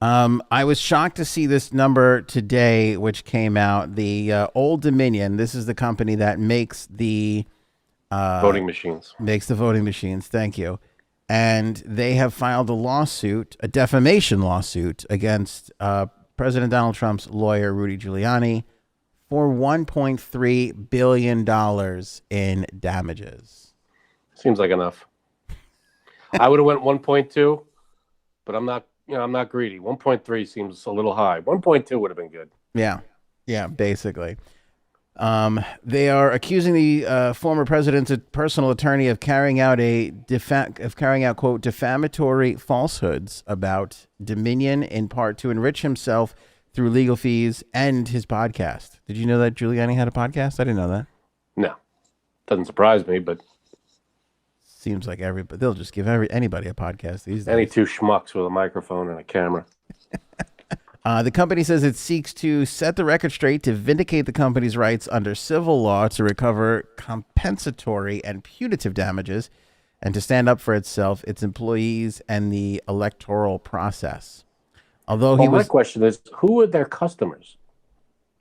I was shocked to see this number today, which came out. The Old Dominion. This is the company that Voting machines. makes the voting machines. Thank you. And they have filed a lawsuit, a defamation lawsuit against President Donald Trump's lawyer, Rudy Giuliani, for $1.3 billion in damages. Seems like enough. I would have went 1.2, but I'm not. I'm not greedy. 1.3 seems a little high. 1.2 would have been good. Yeah, basically. They are accusing the former president's personal attorney of carrying out quote defamatory falsehoods about Dominion, in part to enrich himself through legal fees and his podcast. Did you know that Giuliani had a podcast? I didn't know that. No, doesn't surprise me, but seems like they'll just give anybody a podcast these days. Any two schmucks with a microphone and a camera. The company says it seeks to set the record straight to vindicate the company's rights under civil law to recover compensatory and punitive damages and to stand up for itself, its employees, and the electoral process. Although my question is, who are their customers?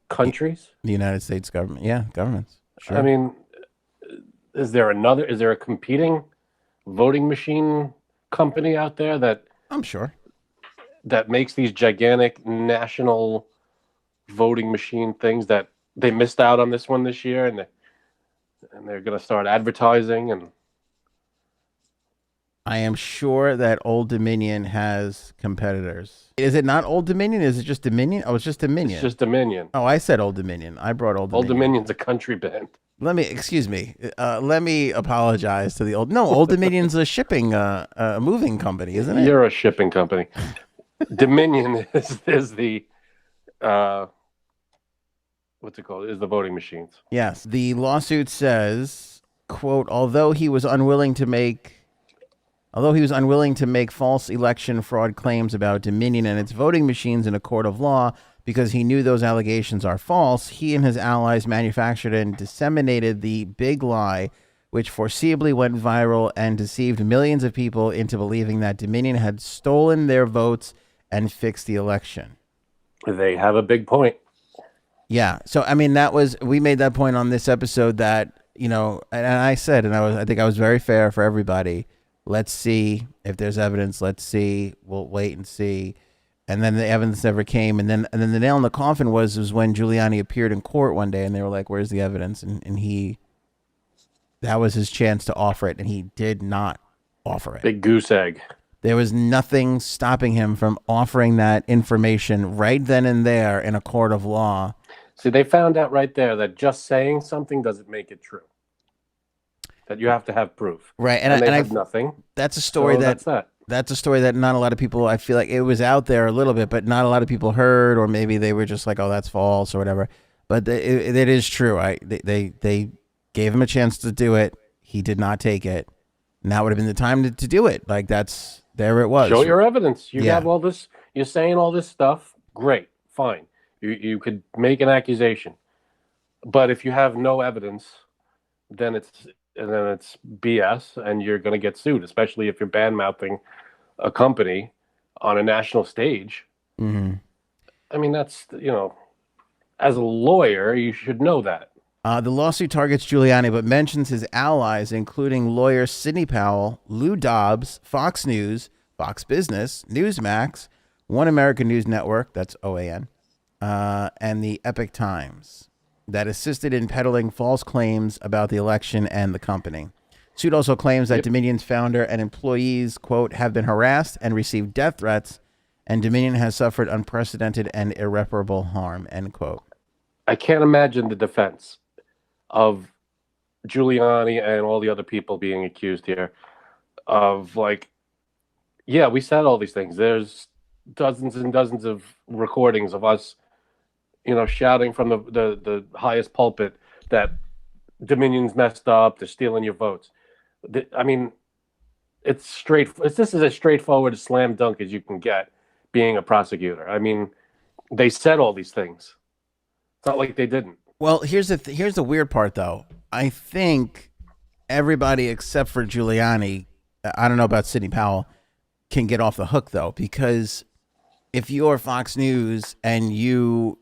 Countries? The United States government. Yeah, governments. Sure. I mean, is there a competing voting machine company out there that I'm sure that makes these gigantic national voting machine things that they missed out on this one this year, and they're going to start advertising? And I am sure that Old Dominion has competitors. Is it not Old Dominion? Is it just Dominion? Oh, it's just Dominion. It's just Dominion. Oh, I said Old Dominion. I brought Old Dominion. Old Dominion's a country band. Let me apologize to the Old Dominion's a shipping, moving company, isn't it? You're a shipping company. Dominion is the, what's it called? Is the voting machines. Yes. The lawsuit says, quote, although he was unwilling to make false election fraud claims about Dominion and its voting machines in a court of law, because he knew those allegations are false, he and his allies manufactured and disseminated the big lie, which foreseeably went viral and deceived millions of people into believing that Dominion had stolen their votes and fixed the election. They have a big point. Yeah. So, I mean, we made that point on this episode that, and I said, I think I was very fair for everybody. Let's see if there's evidence. Let's see. We'll wait and see. And then the evidence never came. And then the nail in the coffin was when Giuliani appeared in court one day and they were like, where's the evidence? And that was his chance to offer it. And he did not offer it. Big goose egg. There was nothing stopping him from offering that information right then and there in a court of law. See, they found out right there that just saying something doesn't make it true. That you have to have proof. Right. And they have nothing. That's a story That's a story that not a lot of people, I feel like it was out there a little bit, but not a lot of people heard, or maybe they were just like, oh, that's false or whatever. But it is true. They gave him a chance to do it. He did not take it. Now would have been the time to do it. Like there it was. Show your evidence. You have all this. You're saying all this stuff. Great. Fine. You could make an accusation. But if you have no evidence, then it's BS, and you're going to get sued, especially if you're bad-mouthing a company on a national stage. Mm-hmm. I mean, that's, as a lawyer, you should know that. The lawsuit targets Giuliani, but mentions his allies, including lawyer Sidney Powell, Lou Dobbs, Fox News, Fox Business, Newsmax, One American News Network, that's OAN, and the Epoch Times, that assisted in peddling false claims about the election and the company. Suit also claims that Dominion's founder and employees, quote, have been harassed and received death threats, and Dominion has suffered unprecedented and irreparable harm, end quote. I can't imagine the defense of Giuliani and all the other people being accused here of we said all these things. There's dozens and dozens of recordings of us shouting from the highest pulpit that Dominion's messed up, they're stealing your votes. I mean, this is as straightforward a slam dunk as you can get being a prosecutor. I mean, they said all these things. It's not like they didn't. Well, here's the weird part, though. I think everybody except for Giuliani, I don't know about Sidney Powell, can get off the hook, though, because if you're Fox News and you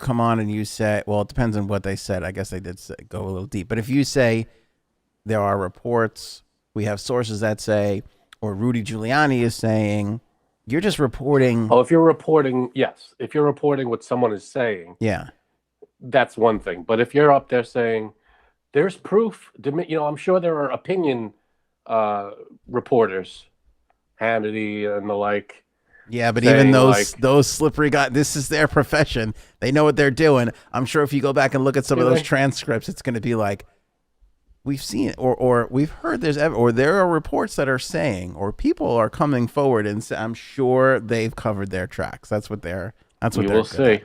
come on and you say, well, it depends on what they said. I guess they did go a little deep. But if you say there are reports, we have sources that say, or Rudy Giuliani is saying, you're just reporting. Oh, if you're reporting, yes. If you're reporting what someone is saying, Yeah. that's one thing. But if you're up there saying, there's proof, I'm sure there are opinion reporters, Hannity and the like. Yeah, but even those slippery guys, this is their profession. They know what they're doing. I'm sure if you go back and look at some of those transcripts, it's going to be like, we've seen it, or we've heard or there are reports that are saying, or people are coming forward and I'm sure they've covered their tracks. That's what they're. We will see.